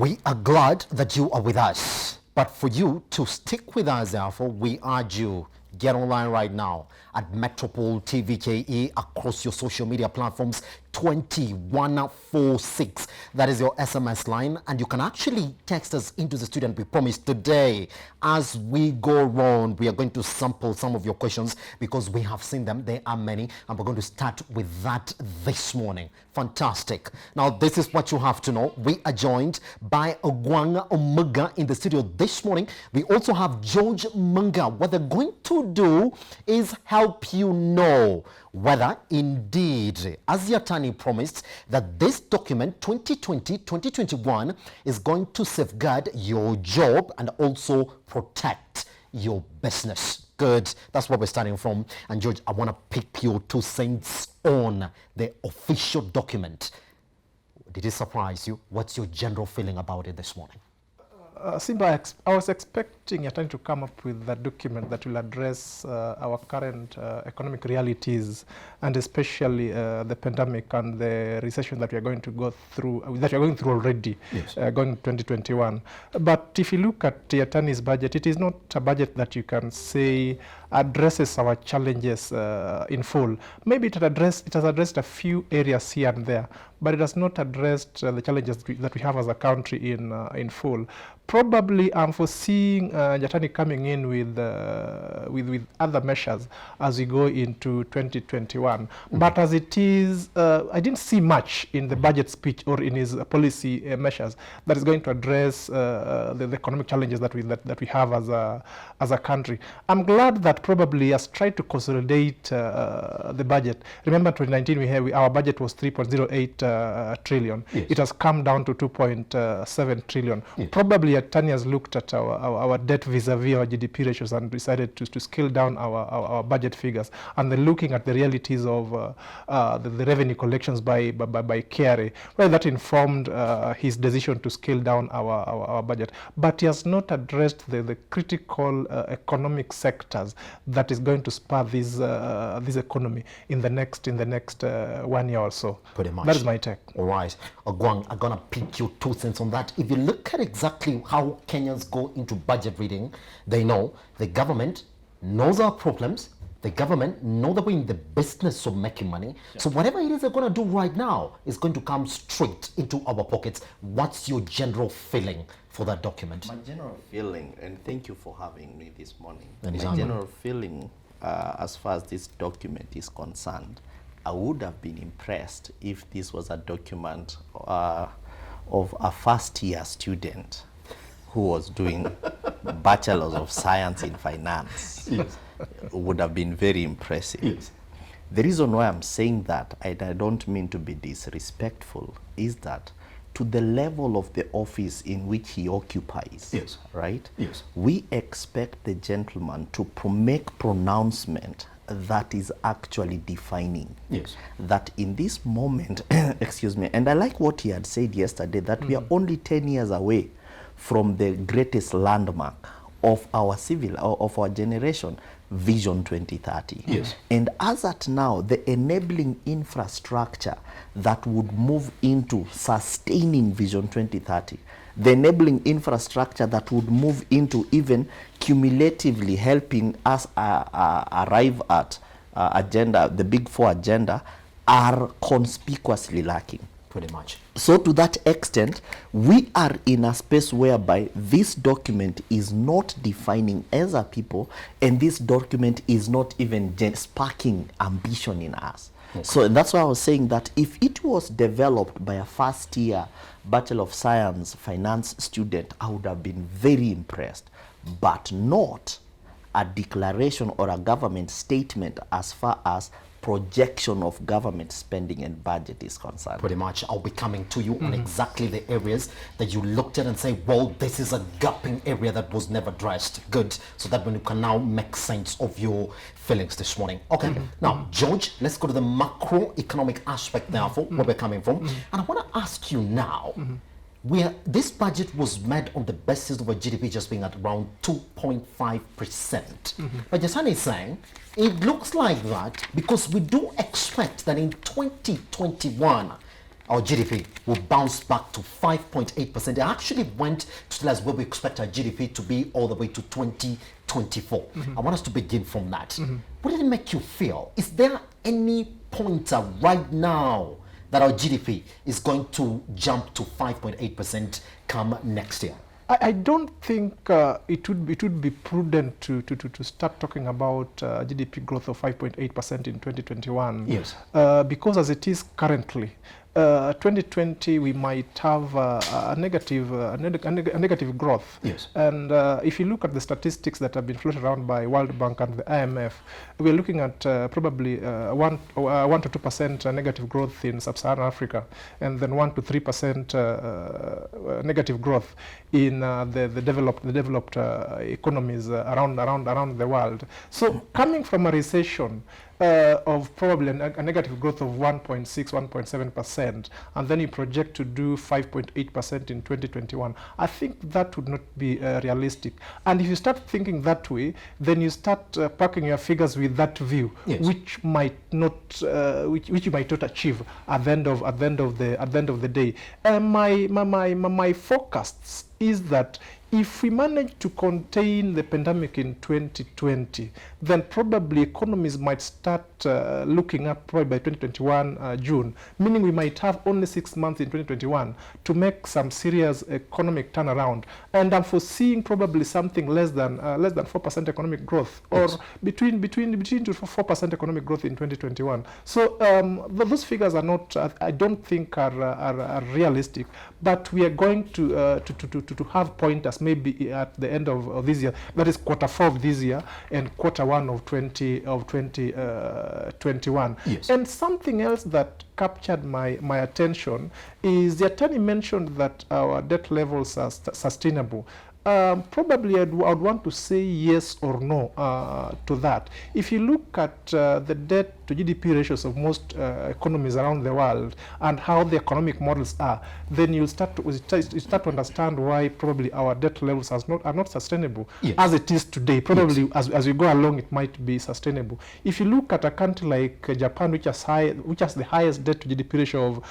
We are glad that you are with us, but for you to stick with us, therefore, we urge you, get online right now at Metropole TVKE across your social media platforms 2146. That is your SMS line, and you can actually text us into the studio. We promise today, as we go around, we are going to sample some of your questions because we have seen them. There are many, and we're going to start with that this morning. Fantastic. Now, this is what you have to know. We are joined by Ogwang Omega in the studio this morning. We also have George Manga. What they're going to do is help you know whether indeed, as the attorney promised, that this document 2020-2021 is going to safeguard your job and also protect your business. Good. That's where we're starting from. And George, I want to pick your 2 cents on the official document. Did it surprise you? What's your general feeling about it this morning? Simba, I was expecting Attorney to come up with a document that will address our current economic realities, and especially the pandemic and the recession that we are going to go through, that we are going through already, yes. Going 2021. But if you look at the Attorney's budget, it is not a budget that you can say addresses our challenges in full. Maybe it has addressed a few areas here and there, but it has not addressed the challenges that we have as a country in full. Probably I'm foreseeing Jatani coming in with other measures as we go into 2021. But as it is, I didn't see much in the budget speech or in his policy measures that is going to address the economic challenges that we have as a country. I'm glad that probably he has tried to consolidate the budget. Remember, 2019 our budget was 3.08 trillion. Yes. It has come down to 2.7 trillion. Yes. Probably Tanya has looked at our debt vis-a-vis our GDP ratios and decided to scale down our budget figures. And then looking at the realities of the revenue collections by KRA, well, that informed his decision to scale down our budget. But he has not addressed the critical economic sectors that is going to spur this economy in the next 1 year or so. Pretty much. That is my take. All right. Ogwang, I'm going to pick your 2 cents on that. If you look at exactly how Kenyans go into budget reading, they know the government knows our problems. The government know that we're in the business of making money. Yeah. So whatever it is they're going to do right now is going to come straight into our pockets. What's your general feeling for that document? My general feeling, and thank you for having me this morning. My general feeling as far as this document is concerned, I would have been impressed if this was a document of a first-year student who was doing Bachelor's of Science in Finance. Yes. Would have been very impressive. Yes. The reason why I'm saying that, and I don't mean to be disrespectful, is that to the level of the office in which he occupies, yes. right? Yes. We expect the gentleman to make pronouncement that is actually defining. Yes. That in this moment, excuse me, and I like what he had said yesterday, that we are only 10 years away from the greatest landmark of our of our generation, Vision 2030. Yes. And as at now, the enabling infrastructure that would move into sustaining Vision 2030, the enabling infrastructure that would move into even cumulatively helping us arrive at the Big Four agenda, are conspicuously lacking. Pretty much. So to that extent, we are in a space whereby this document is not defining as a people, and this document is not even sparking ambition in us. Okay. So that's why I was saying that if it was developed by a first-year Bachelor of Science Finance student, I would have been very impressed, but not a declaration or a government statement as far as projection of government spending and budget is concerned. Pretty much. I'll be coming to you on exactly the areas that you looked at and say, well, this is a gapping area that was never addressed. Good. So that when you can now make sense of your feelings this morning. Okay. Now, George, let's go to the macroeconomic aspect now for where we're coming from. And I want to ask you now, where this budget was made on the basis of a GDP just being at around 2.5%. But Jasani is saying it looks like that because we do expect that in 2021 our GDP will bounce back to 5.8%. They actually went to tell us where we expect our GDP to be all the way to 2024. I want us to begin from that. What did it make you feel? Is there any pointer right now that our GDP is going to jump to 5.8% come next year? I don't think it would be prudent to start talking about GDP growth of 5.8% in 2021. Yes. Because as it is currently, 2020 we might have a negative growth. Yes. And if you look at the statistics that have been floated around by World Bank and the IMF, we're looking at probably 1 to 2% negative growth in sub-Saharan Africa, and then 1 to 3% negative growth in the developed economies around the world. So coming from a recession of probably a negative growth of 1.6, 1.7%, and then you project to do 5.8% in 2021, I think that would not be realistic. And if you start thinking that way, then you start packing your figures with that view, yes, which might not, which you might not achieve at the end of the day. My forecasts is that if we manage to contain the pandemic in 2020, then probably economies might start looking up probably by 2021 June, meaning we might have only 6 months in 2021 to make some serious economic turnaround. And I'm foreseeing probably something less than 4% economic growth, or yes, between 2 to 4% economic growth in 2021. So those figures are not, I don't think are realistic, but we are going to have pointers maybe at the end of this year, that is Q4 of this year and Q1 of 2021. Yes. And something else that captured my attention is the attorney mentioned that our debt levels are sustainable. Probably I'd want to say yes or no to that. If you look at the debt to GDP ratios of most economies around the world and how the economic models are, then you'll start to understand why probably our debt levels are not sustainable, yes, as it is today. Probably yes, as we go along, it might be sustainable. If you look at a country like Japan, which has the highest debt to GDP ratio of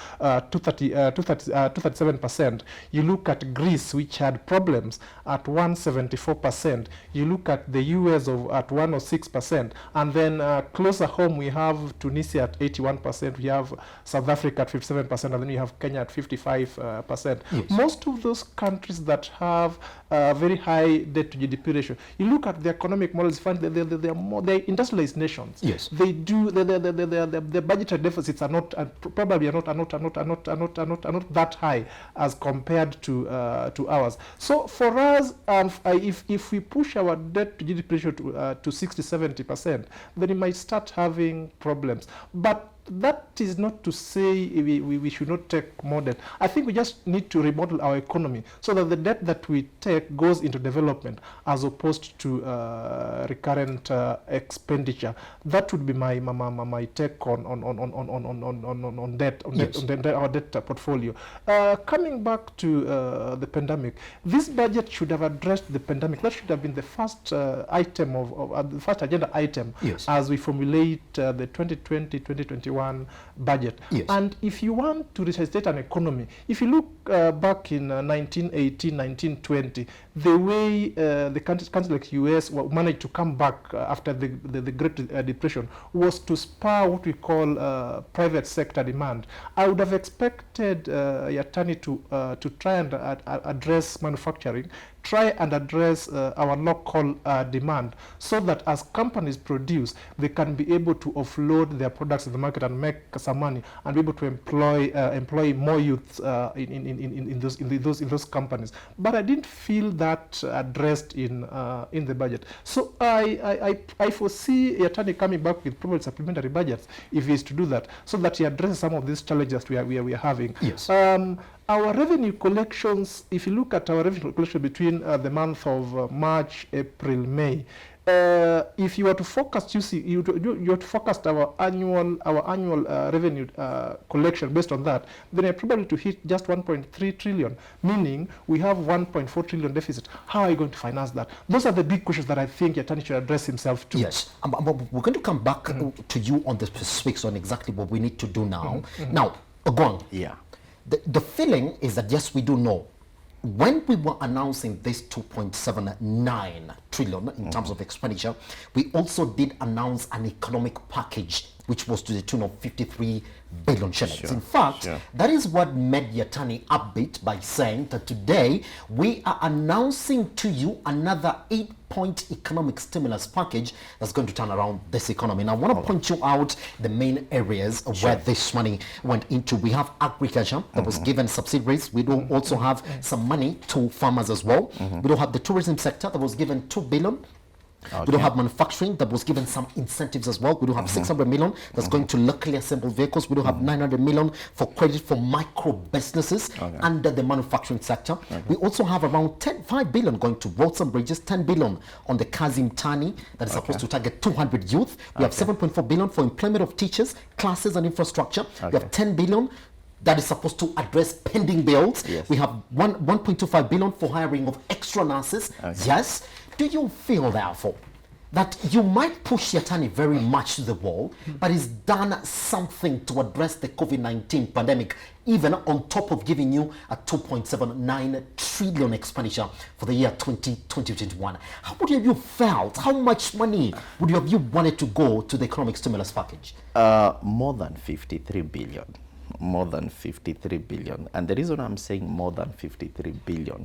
237%, you look at Greece, which had problems, at 174%. You look at the US at 106%, and then closer home we have Tunisia at 81%, we have South Africa at 57%, and then we have Kenya at 55%. Yes. Most of those countries that have very high debt to GDP ratio, you look at the economic models, find that they're industrialized nations. Yes. They do the budgetary deficits are not probably are not that high as compared to ours. So for us, if we push our debt to GDP ratio to 60-70%, then we might start having problems. But that is not to say we should not take more debt. I think we just need to remodel our economy so that the debt that we take goes into development as opposed to recurrent expenditure. That would be my take on debt, yes, our debt portfolio. Coming back to the pandemic, this budget should have addressed the pandemic. That should have been the first item of the first agenda item, yes, as we formulate the 2020-2021 budget. yes, And if you want to resuscitate an economy, if you look back in 1918, 1920, the way the countries like US managed to come back after the Great Depression was to spur what we call private sector demand. I would have expected Yatani to try and address manufacturing, try and address our local demand, so that as companies produce, they can be able to offload their products in the market and make some money, and be able to employ more youth in those companies. But I didn't feel that addressed in the budget. So I foresee Yatani coming back with probably supplementary budgets if he is to do that, so that he addresses some of these challenges we are having. yes, Our revenue collections, if you look at our revenue collection between the month of March, April, May, if you were to forecast, you have to forecast our annual revenue collection based on that, then you're probably to hit just 1.3 trillion, meaning we have 1.4 trillion deficit. How are you going to finance that? Those are the big questions that I think Yatani should address himself to. yes. We're going to come back to you on the specifics on exactly what we need to do now. Now, Ogwang, Yeah. The feeling is that yes, we do know. When we were announcing this 2.79 trillion in terms of expenditure, we also did announce an economic package which was to the tune of 53 billion shillings. In fact, that is what made Yatani upbeat by saying that today we are announcing to you another 8-point economic stimulus package that's going to turn around this economy. And I want to point you out the main areas where this money went into. We have agriculture that was given subsidies. We do also have some money to farmers as well. We do have the tourism sector that was given 2 billion. We don't have manufacturing that was given some incentives as well. We do have 600 million that's going to locally assembled vehicles. We do have 900 million for credit for micro businesses under the manufacturing sector. We also have around 5 billion going to roads and bridges, 10 billion on the Kazim Tani that is supposed to target 200 youth. We have 7.4 billion for employment of teachers, classes and infrastructure. We have 10 billion that is supposed to address pending bills. We have 1.25 billion for hiring of extra nurses. Yes. Do you feel, therefore, that you might push Yatani very much to the wall, but he's done something to address the COVID-19 pandemic, even on top of giving you a 2.79 trillion expenditure for the year 2021? How would you have felt? How much money would you have wanted to go to the economic stimulus package? More than 53 billion. More than 53 billion. And the reason I'm saying more than 53 billion,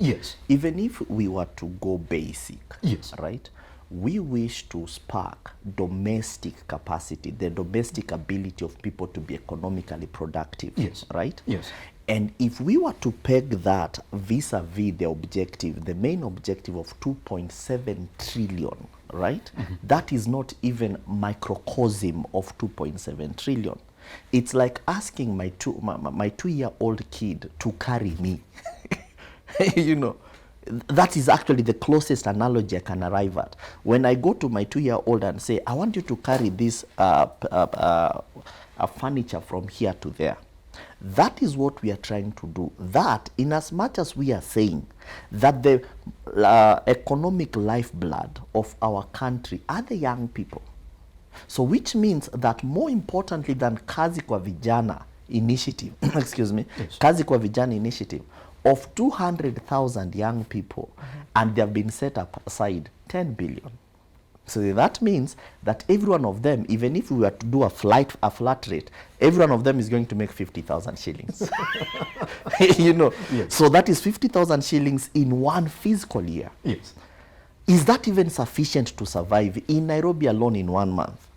even if we were to go basic, right, we wish to spark domestic capacity, the domestic ability of people to be economically productive, right? And if we were to peg that vis-a-vis the objective, the main objective of 2.7 trillion, right, that is not even microcosm of 2.7 trillion. It's like asking my 2-year-old kid to carry me. You know, that is actually the closest analogy I can arrive at. When I go to my 2-year-old and say, I want you to carry this furniture from here to there. That is what we are trying to do. That, in as much as we are saying that the economic lifeblood of our country are the young people. So which means that more importantly than Kazi kwa Vijana initiative, excuse me, Kazi kwa Vijana initiative of 200,000 young people, and they have been set up aside 10 billion. So that means that every one of them, even if we were to do a flat rate, every one of them is going to make 50,000 shillings. You know, so that is 50,000 shillings in one fiscal year. Is that even sufficient to survive in Nairobi alone in 1 month?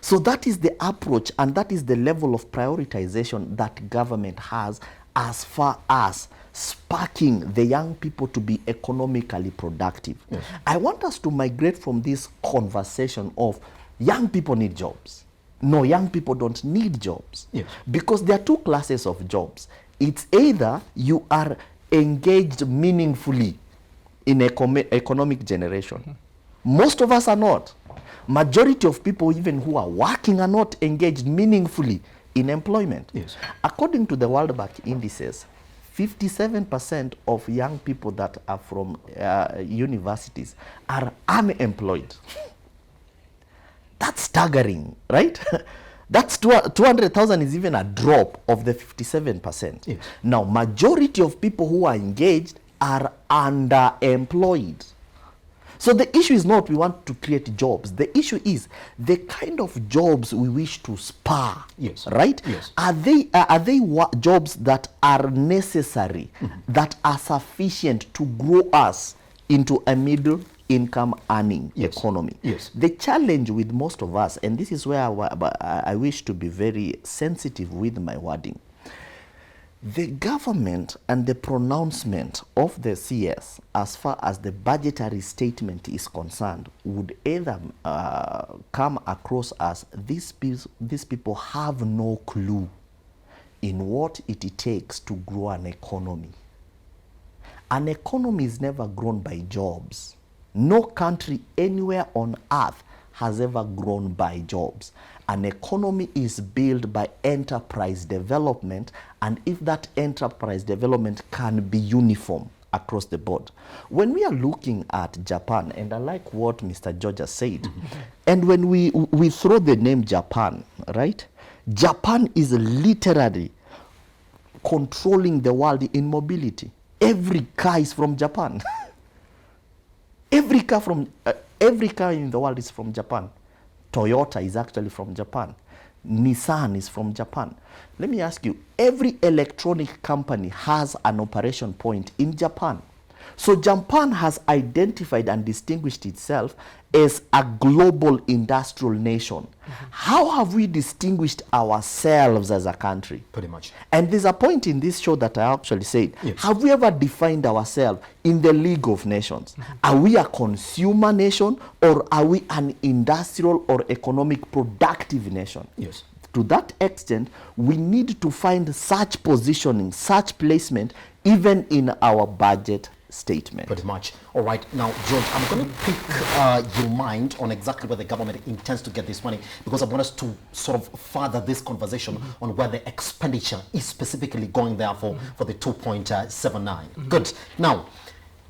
So that is the approach, and that is the level of prioritization that government has as far as sparking the young people to be economically productive. I want us to migrate from this conversation of young people need jobs. No, young people don't need jobs. Because there are two classes of jobs. It's either you are engaged meaningfully in economic generation. Most of us are not. Majority of people even who are working are not engaged meaningfully in employment. According to the World Bank indices, 57% of young people that are from universities are unemployed. That's staggering, right? That's 200,000 is even a drop of the 57%. Now, majority of people who are engaged are underemployed. So the issue is not we want to create jobs. The issue is the kind of jobs we wish to spur. Right? Are they jobs that are necessary, that are sufficient to grow us into a middle income earning economy? The challenge with most of us, and this is where I wish to be very sensitive with my wording. The government and the pronouncement of the CS as far as the budgetary statement is concerned would either come across as these people have no clue in what it takes to grow an economy. An economy is never grown by jobs. No country anywhere on earth has ever grown by jobs. An economy is built by enterprise development, and if that enterprise development can be uniform across the board. When we are looking at Japan, and I like what Mr. George has said, and when we throw the name Japan, right? Japan is literally controlling the world in mobility. Every car is from Japan. Every car in the world is from Japan. Toyota is actually from Japan. Nissan is from Japan. Let me ask you, every electronic company has an operation point in Japan. So Japan has identified and distinguished itself as a global industrial nation. How have we distinguished ourselves as a country? Pretty much. And there's a point in this show that I actually said, have we ever defined ourselves in the League of Nations? Are we a consumer nation, or are we an industrial or economic productive nation? Yes. To that extent, we need to find such positioning, such placement, even in our budget statement. Pretty much. All right. Now, George, I'm going to pick your mind on exactly where the government intends to get this money, because I want us to sort of further this conversation on where the expenditure is specifically going there for the 2.79. Good. Now,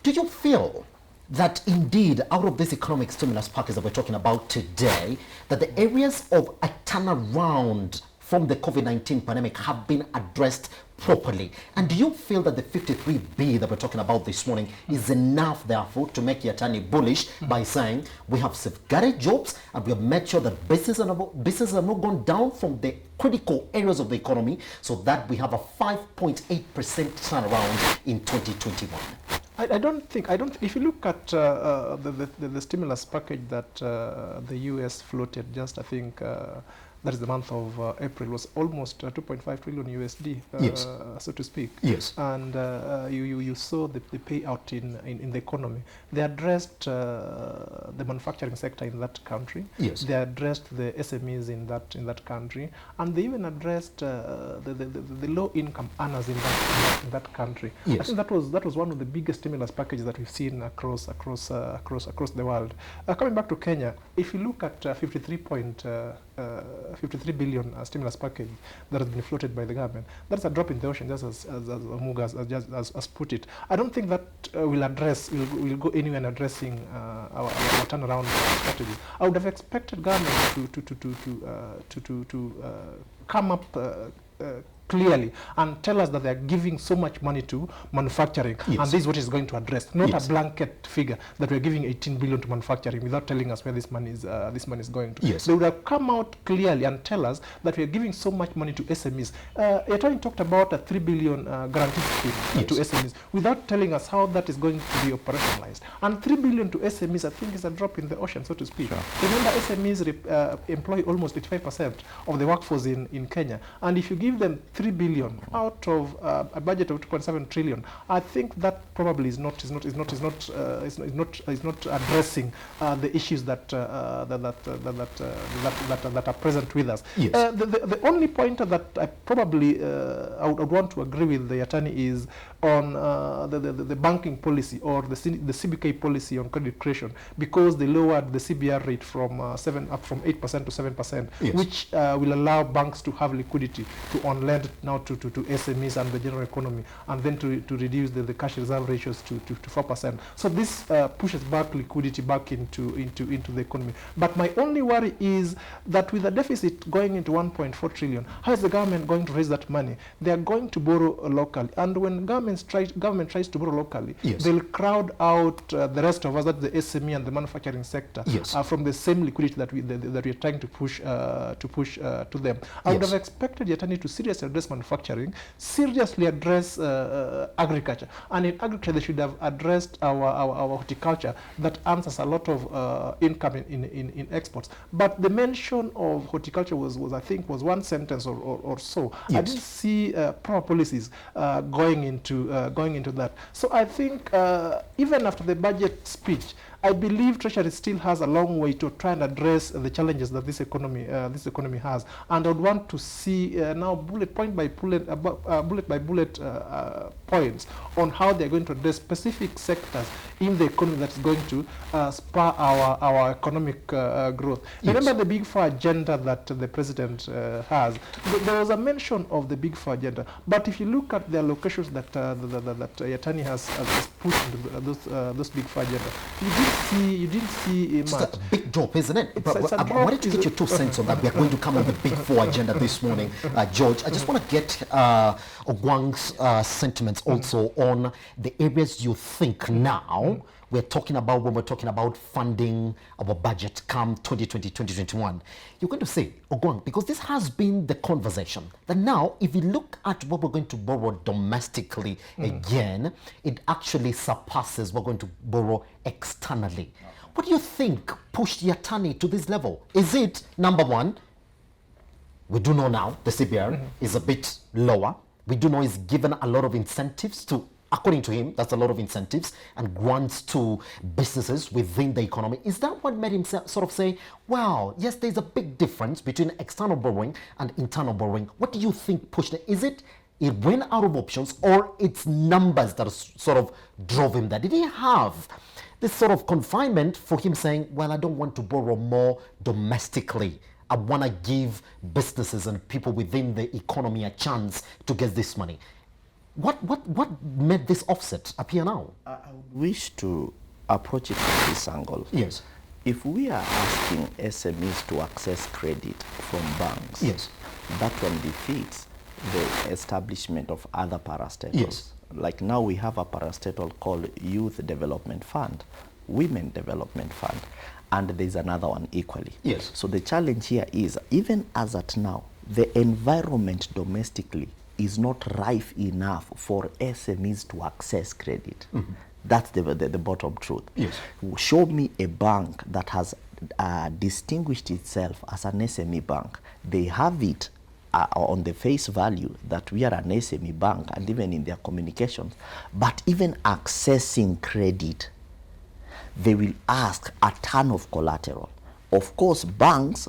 do you feel that indeed, out of this economic stimulus package that we're talking about today, that the areas of a turnaround from the COVID-19 pandemic have been addressed properly? And do you feel that the 53B that we're talking about this morning is enough, therefore, to make Yatani bullish by saying we have safeguarded jobs and we have made sure that businesses have not gone down from the critical areas of the economy, so that we have a 5.8% turnaround in 2021? I don't think, if you look at the stimulus package that the US floated just, I think, that is the month of April, was almost 2.5 trillion USD, Yes. so to speak. Yes. And you saw the payout in the economy. They addressed the manufacturing sector in that country. Yes. They addressed the SMEs in that country, and they even addressed the low-income earners in that country. Yes. I think that was one of the biggest stimulus packages that we've seen across the world. Coming back to Kenya, if you look at 53 billion stimulus package that has been floated by the government, that's a drop in the ocean, just as Muga has put it. I don't think that will go anywhere in addressing our turnaround strategy. I would have expected government to come up clearly and tell us that they are giving so much money to manufacturing, yes. and this is what is going to address, not yes. a blanket figure that we are giving 18 billion to manufacturing without telling us where this money is going to. Yes. They would have come out clearly and tell us that we are giving so much money to SMEs. Yatani talked about a 3 billion guarantee scheme yes. to SMEs without telling us how that is going to be operationalized. And 3 billion to SMEs, I think, is a drop in the ocean, so to speak. Sure. Remember, SMEs employ almost 85% of the workforce in Kenya, and if you give them 3 billion out of a budget of 2.7 trillion, I think that probably is not addressing the issues that are present with us. Yes. The only point that I probably I would want to agree with the Yatani is on the banking policy, or the CBK policy on credit creation, because they lowered the CBR rate from 8% to 7%, yes. which will allow banks to have liquidity to on lend now to SMEs and the general economy, and then to reduce the cash reserve ratios to 4%. So this pushes back liquidity back into the economy. But my only worry is that with the deficit going into 1.4 trillion, how is the government going to raise that money? They are going to borrow locally, and when government tries to borrow locally, yes. they'll crowd out the rest of us, that's the SME and the manufacturing sector, yes. from the same liquidity that we are trying to push to them. I would have expected Yatani to seriously address manufacturing, seriously address agriculture, and in agriculture they should have addressed our horticulture that earns us a lot of income in exports. But the mention of horticulture was I think one sentence or so. Yes. I didn't see proper policies going into that. So I think even after the budget speech, I believe Treasury still has a long way to try and address the challenges that this economy has, and I would want to see now bullet by bullet points on how they are going to address specific sectors in the economy that's going to spur our economic growth. Yes. Remember the Big Four agenda that the president has. There was a mention of the Big Four agenda, but if you look at the allocations that Yatani has pushed into those Big Four agenda, you did didn't see It's much. a big drop, isn't it? But it's a I drop. wanted to get your 2 cents on that. We are going to come on the Big Four agenda this morning, George. I just want to get Ogwang's sentiments also on the areas you think now we're talking about when we're talking about funding our budget come 2020, 2021. You're going to say, Ogwang, because this has been the conversation, that now if you look at what we're going to borrow domestically again, it actually surpasses what we're going to borrow externally. What do you think pushed Yatani to this level? Is it, number one, we do know now the CBR is a bit lower. We do know he's given a lot of incentives to, according to him, that's a lot of incentives and grants to businesses within the economy. Is that what made him sort of say, wow, yes, there's a big difference between external borrowing and internal borrowing? What do you think pushed it? Is it he ran out of options, or it's numbers that sort of drove him there? Did he have this sort of confinement for him saying, well, I don't want to borrow more domestically. I want to give businesses and people within the economy a chance to get this money. What made this offset appear now? I would wish to approach it from this angle. Yes. If we are asking SMEs to access credit from banks, Yes. that one defeats the establishment of other parastatals. Yes. Like now we have a parastatal called Youth Development Fund, Women Development Fund, and there's another one equally. Yes. So the challenge here is, even as at now, the environment domestically is not rife enough for SMEs to access credit. That's the bottom truth. Yes. Show me a bank that has distinguished itself as an SME bank. They have it on the face value that we are an SME bank, and even in their communications, but even accessing credit, they will ask a ton of collateral. Of course, banks,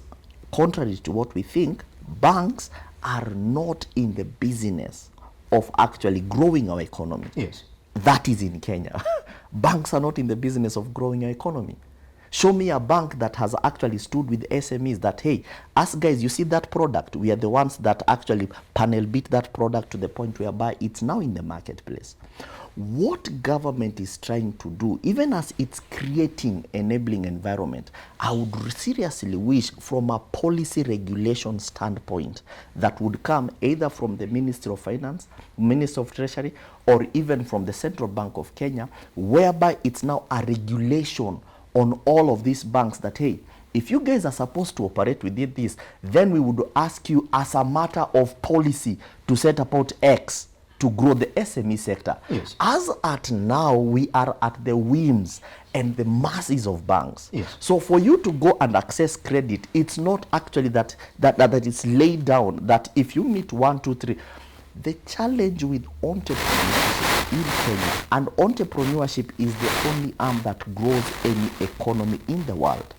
contrary to what we think, banks are not in the business of actually growing our economy. Yes. That is in Kenya. Banks are not in the business of growing our economy. Show me a bank that has actually stood with SMEs that, hey, us guys, you see that product, we are the ones that actually panel beat that product to the point whereby it's now in the marketplace. What government is trying to do, even as it's creating enabling environment, I would seriously wish from a policy regulation standpoint that would come either from the Ministry of Finance, Ministry of Treasury, or even from the Central Bank of Kenya, whereby it's now a regulation on all of these banks that, hey, if you guys are supposed to operate within this, then we would ask you as a matter of policy to set about X to grow the SME sector. Yes. As at now, we are at the whims and the masses of banks. Yes. So for you to go and access credit, it's not actually that it's laid down that if you meet 1, 2, 3. The challenge with entrepreneurship in Kenya, and entrepreneurship is the only arm that grows any economy in the world.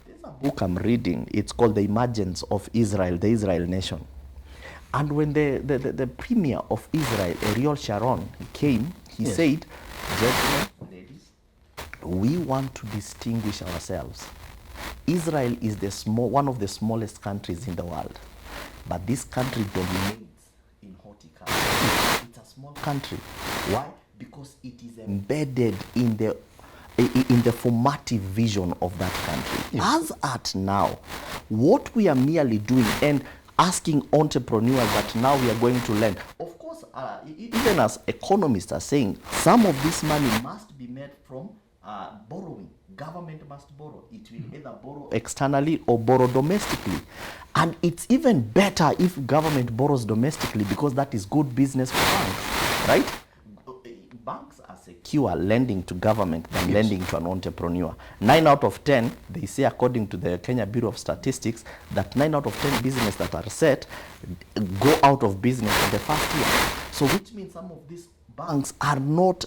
There's a book I'm reading, it's called The Emergence of Israel, the Israel Nation. And when the premier of Israel, Ariel Sharon, came, he Yes. said, gentlemen, ladies, we want to distinguish ourselves. Israel is one of the smallest countries in the world, but this country dominates in horticulture. It's a small country. Why? Because it is embedded in the formative vision of that country. Yes. As at now, what we are merely doing and asking entrepreneurs that now we are going to lend. Of course, even as economists are saying, some of this money must be made from borrowing. Government must borrow. It will either borrow externally or borrow domestically. And it's even better if government borrows domestically because that is good business for banks, right? Banks are secure lending to government than lending to an entrepreneur. 9 out of 10, they say according to the Kenya Bureau of Statistics, that 9 out of 10 businesses that are set go out of business in the first year. So which means some of these banks are not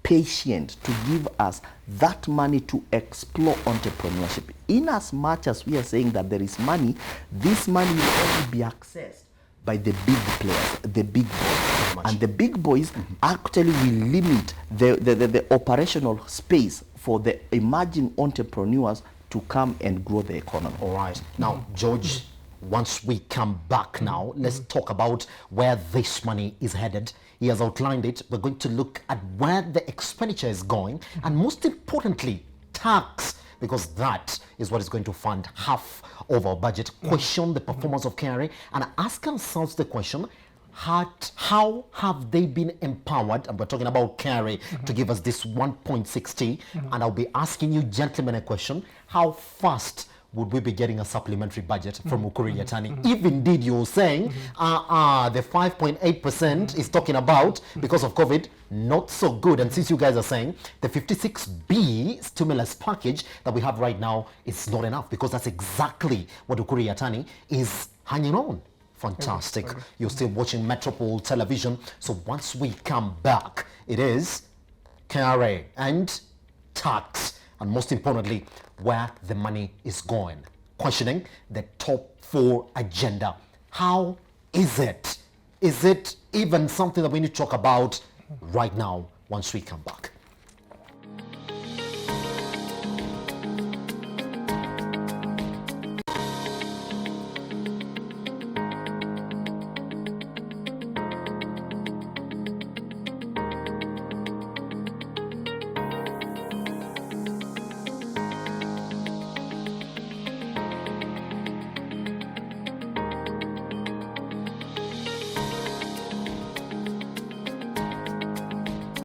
patient to give us that money to explore entrepreneurship. In as much as we are saying that there is money, this money will only be accessed by the big players, the big boys. And the big boys actually will limit the operational space for the emerging entrepreneurs to come and grow the economy. All right. Now, George, once we come back now, let's talk about where this money is headed. He has outlined it. We're going to look at where the expenditure is going, and most importantly, tax, because that is what is going to fund half of our budget. Question the performance of KRA and ask ourselves the question, how have they been empowered? And we're talking about KRA to give us this 1.60. And I'll be asking you gentlemen a question, how fast would we be getting a supplementary budget from Ukuri Yatani? If indeed you're saying the 5.8% is talking about because of COVID, not so good. And since you guys are saying the 56B stimulus package that we have right now is not enough, because that's exactly what Ukuri Yatani is hanging on. Fantastic. You're still watching Metropole Television. So once we come back, it is KRA and tax, and most importantly, where the money is going. Questioning the top 4 agenda. How is it? Is it even something that we need to talk about right now once we come back?